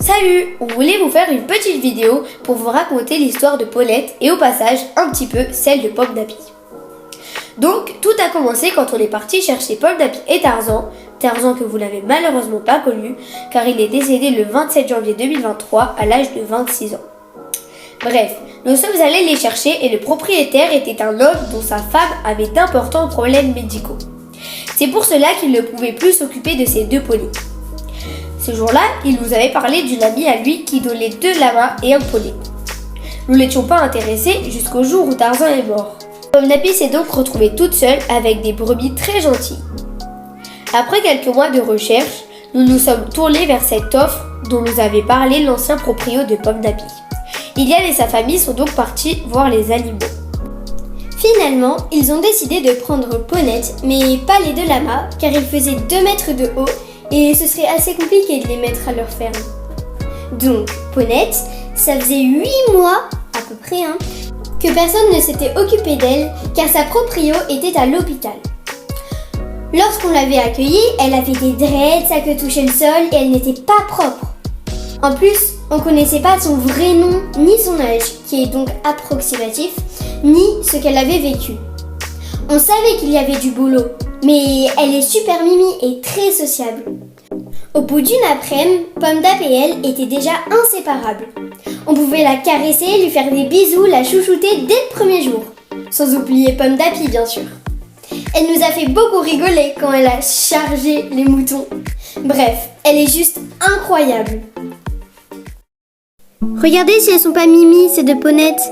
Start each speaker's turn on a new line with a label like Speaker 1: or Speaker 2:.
Speaker 1: Salut! On voulait vous faire une petite vidéo pour vous raconter l'histoire de Paulette et au passage un petit peu celle de Pomme d'Api. Donc tout a commencé quand on est parti chercher Pomme d'Api et Tarzan que vous n'avez malheureusement pas connu car il est décédé le 27 janvier 2023 à l'âge de 26 ans. Bref, nous sommes allés les chercher et le propriétaire était un homme dont sa femme avait d'importants problèmes médicaux. C'est pour cela qu'il ne pouvait plus s'occuper de ses deux poneys. Ce jour-là, il nous avait parlé d'une amie à lui qui donnait 2 lamas et un poney. Nous n'étions pas intéressés jusqu'au jour où Tarzan est mort. Pomme d'Api s'est donc retrouvée toute seule avec des brebis très gentilles. Après quelques mois de recherche, nous nous sommes tournés vers cette offre dont nous avait parlé l'ancien proprio de Pomme d'Api. Ilian et sa famille sont donc partis voir les animaux.
Speaker 2: Finalement, ils ont décidé de prendre Ponette, mais pas les 2 lamas, car ils faisaient 2 mètres de haut et ce serait assez compliqué de les mettre à leur ferme. Donc, Ponette, ça faisait 8 mois, à peu près, que personne ne s'était occupé d'elle, car sa proprio était à l'hôpital. Lorsqu'on l'avait accueillie, elle avait des dreads, sa queue touchait le sol et elle n'était pas propre. En plus, on ne connaissait pas son vrai nom, ni son âge, qui est donc approximatif, ni ce qu'elle avait vécu. On savait qu'il y avait du boulot, mais elle est super mimi et très sociable. Au bout d'une après-midi, Pomme d'Api et elle étaient déjà inséparables. On pouvait la caresser, lui faire des bisous, la chouchouter dès le premier jour. Sans oublier Pomme d'Api, bien sûr. Elle nous a fait beaucoup rigoler quand elle a chargé les moutons. Bref, elle est juste incroyable.
Speaker 3: Regardez si elles sont pas mimi, ces 2 ponettes.